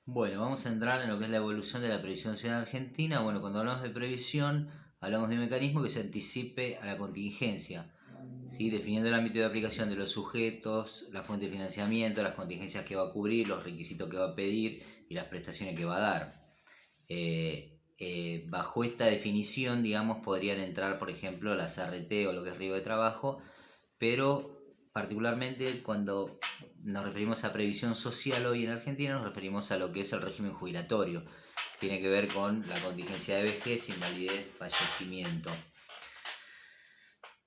Bueno, vamos a entrar en lo que es la evolución de la previsión social argentina. Bueno, cuando hablamos de previsión, hablamos de un mecanismo que se anticipe a la contingencia, ¿sí? Definiendo el ámbito de aplicación de los sujetos, la fuente de financiamiento, las contingencias que va a cubrir, los requisitos que va a pedir y las prestaciones que va a dar. Bajo esta definición, digamos, podrían entrar, por ejemplo, las ART o lo que es riesgo de trabajo, pero particularmente cuando nos referimos a previsión social hoy en Argentina, nos referimos a lo que es el régimen jubilatorio. Tiene que ver con la contingencia de vejez, invalidez, fallecimiento.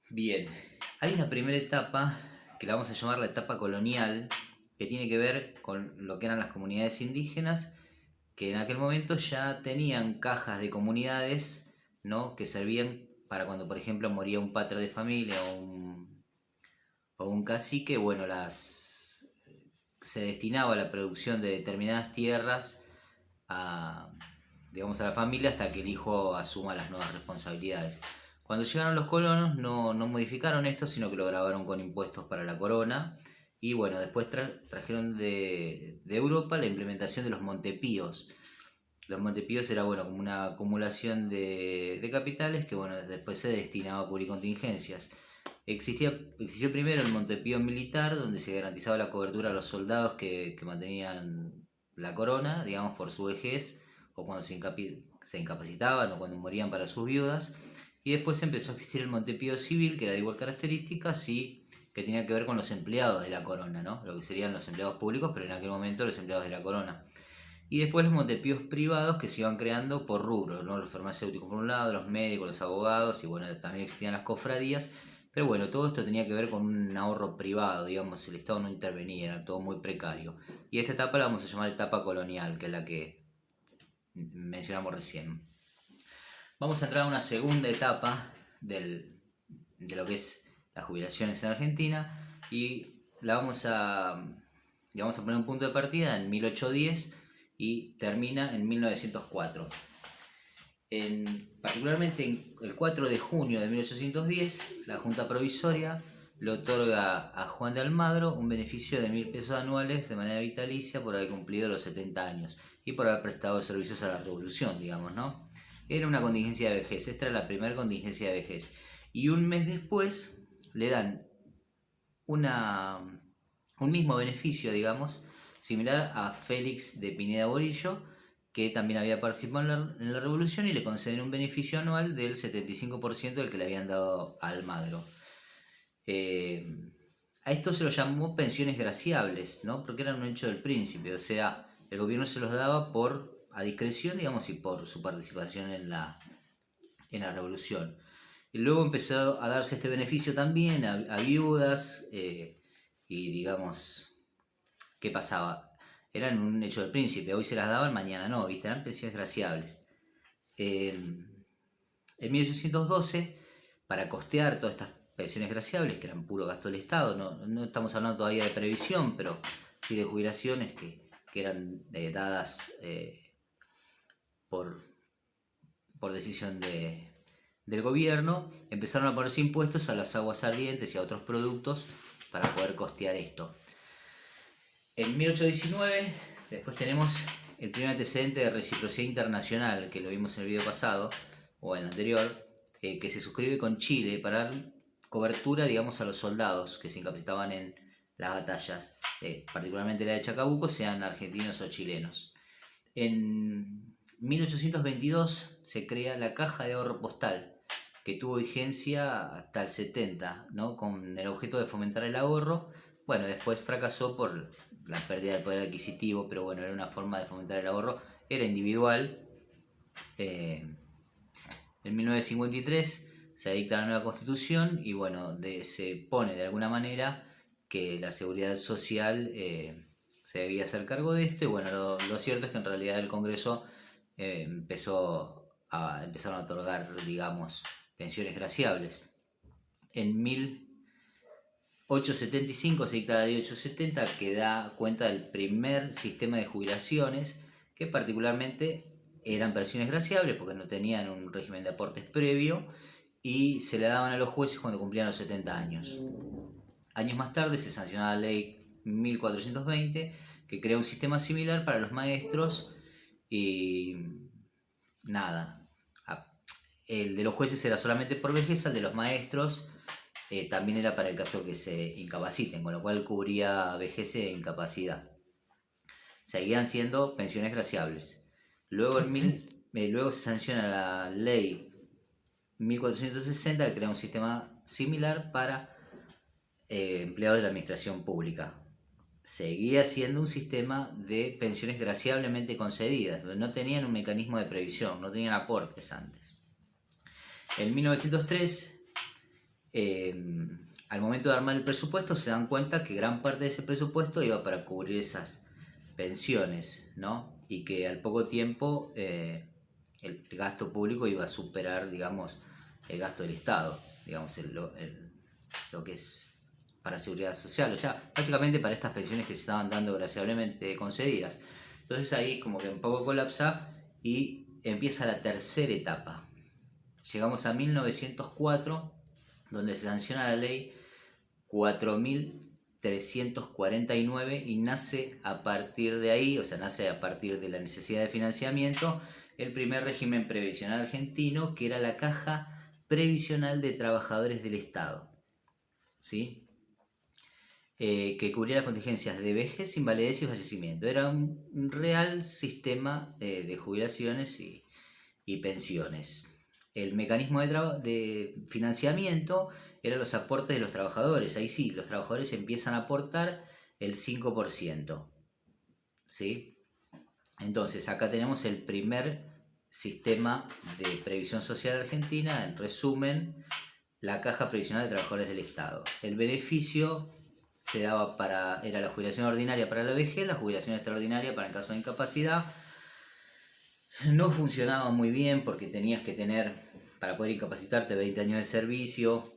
Bien, hay una primera etapa que la vamos a llamar la etapa colonial, que tiene que ver con lo que eran las comunidades indígenas, que en aquel momento ya tenían cajas de comunidades, ¿no? Que servían para cuando, por ejemplo, moría un padre de familia o un cacique, bueno, se destinaba a la producción de determinadas tierras a, digamos, a la familia hasta que el hijo asuma las nuevas responsabilidades. Cuando llegaron los colonos no modificaron esto, sino que lo grabaron con impuestos para la corona. Y bueno, después trajeron de Europa la implementación de los montepíos. Los montepíos era bueno como una acumulación de capitales que bueno después se destinaba a cubrir contingencias. Existió primero el Montepío militar, donde se garantizaba la cobertura a los soldados que mantenían la corona, digamos, por su vejez, o cuando se incapacitaban o cuando morían para sus viudas. Y después empezó a existir el Montepío civil, que era de igual característica, sí, que tenía que ver con los empleados de la corona, ¿no? Lo que serían los empleados públicos, pero en aquel momento los empleados de la corona. Y después los montepíos privados que se iban creando por rubros, ¿no? Los farmacéuticos por un lado, los médicos, los abogados, y bueno, también existían las cofradías. Pero bueno, todo esto tenía que ver con un ahorro privado, digamos, el Estado no intervenía, era todo muy precario. Y esta etapa la vamos a llamar etapa colonial, que es la que mencionamos recién. Vamos a entrar a una segunda etapa de lo que es las jubilaciones en Argentina y le vamos a poner un punto de partida en 1810 y termina en 1904. Particularmente el 4 de junio de 1810, la Junta Provisoria le otorga a Juan de Almagro un beneficio de 1.000 pesos anuales de manera vitalicia por haber cumplido los 70 años y por haber prestado servicios a la revolución, digamos, ¿no? Era una contingencia de vejez, esta era la primera contingencia de vejez. Y un mes después le dan una, un mismo beneficio, digamos, similar a Félix de Pineda Borillo, que también había participado en la revolución y le conceden un beneficio anual del 75% del que le habían dado a Almagro. Eh, a esto se lo llamó pensiones graciables, ¿no? Porque eran un hecho del príncipe, o sea, el gobierno se los daba a discreción, digamos, y por su participación en la revolución. Y luego empezó a darse este beneficio también a viudas y digamos, ¿qué pasaba? Eran un hecho del príncipe, hoy se las daban, mañana no, ¿viste? Eran pensiones graciables. En 1812, para costear todas estas pensiones graciables, que eran puro gasto del Estado, no estamos hablando todavía de previsión, pero sí de jubilaciones que eran dadas por, por decisión del gobierno, empezaron a ponerse impuestos a las aguas ardientes y a otros productos para poder costear esto. En 1819, después tenemos el primer antecedente de reciprocidad internacional, que lo vimos en el video pasado, o en el anterior, que se suscribe con Chile para dar cobertura, digamos, a los soldados que se incapacitaban en las batallas, particularmente la de Chacabuco, sean argentinos o chilenos. En 1822 se crea la Caja de Ahorro Postal, que tuvo vigencia hasta el 70, ¿no? Con el objeto de fomentar el ahorro. Bueno, después fracasó por la pérdida del poder adquisitivo, pero bueno, era una forma de fomentar el ahorro, era individual. Eh, en 1953 se dicta la nueva constitución y bueno, se pone de alguna manera que la seguridad social se debía hacer cargo de esto y bueno, lo cierto es que en realidad el Congreso empezaron a otorgar, digamos, pensiones graciables. En 1875 se dicta la ley 870 que da cuenta del primer sistema de jubilaciones que particularmente eran pensiones graciables porque no tenían un régimen de aportes previo y se le daban a los jueces cuando cumplían los 70 años. Años más tarde se sancionó la ley 1420 que crea un sistema similar para los maestros y nada. El de los jueces era solamente por vejez, el de los maestros también era para el caso que se incapaciten, con lo cual cubría vejez e incapacidad. Seguían siendo pensiones graciables. Luego, luego se sanciona la ley 1460, que crea un sistema similar para empleados de la administración pública. Seguía siendo un sistema de pensiones graciablemente concedidas, no tenían un mecanismo de previsión, no tenían aportes antes. En 1903, al momento de armar el presupuesto, se dan cuenta que gran parte de ese presupuesto iba para cubrir esas pensiones, ¿no? Y que al poco tiempo el gasto público iba a superar, digamos, el gasto del Estado, digamos, lo que es para seguridad social, o sea, básicamente para estas pensiones que se estaban dando graciablemente concedidas. Entonces ahí como que un poco colapsa y empieza la tercera etapa. Llegamos a 1904, donde se sanciona la ley 4349 y nace a partir de ahí, o sea, nace a partir de la necesidad de financiamiento, el primer régimen previsional argentino, que era la Caja Previsional de Trabajadores del Estado, ¿sí? Que cubría las contingencias de vejez, invalidez y fallecimiento. Era un real sistema de jubilaciones y pensiones. El mecanismo de financiamiento eran los aportes de los trabajadores. Ahí sí, los trabajadores empiezan a aportar el 5%. ¿Sí? Entonces, acá tenemos el primer sistema de previsión social argentina. En resumen, la Caja Previsional de Trabajadores del Estado. El beneficio se daba era la jubilación ordinaria para la vejez, la jubilación extraordinaria para el caso de incapacidad. No funcionaba muy bien porque tenías que tener, para poder incapacitarte, 20 años de servicio.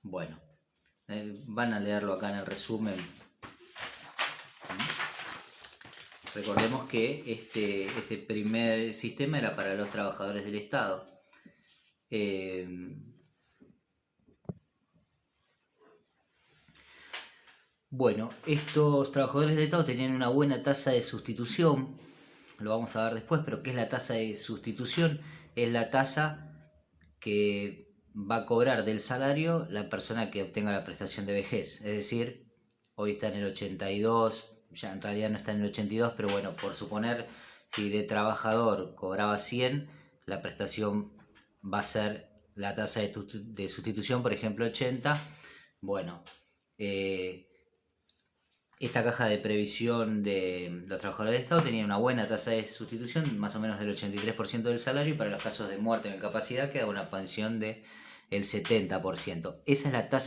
Bueno, van a leerlo acá en el resumen. Recordemos que este primer sistema era para los trabajadores del Estado. Bueno, estos trabajadores del Estado tenían una buena tasa de sustitución, lo vamos a ver después, pero ¿qué es la tasa de sustitución? Es la tasa que va a cobrar del salario la persona que obtenga la prestación de vejez. Es decir, hoy está en el 82, ya en realidad no está en el 82, pero bueno, por suponer, si de trabajador cobraba 100, la prestación va a ser la tasa de sustitución, por ejemplo, 80. Bueno, esta caja de previsión de los trabajadores del Estado tenía una buena tasa de sustitución, más o menos del 83% del salario, y para los casos de muerte o incapacidad queda una pensión del 70%. Esa es la tasa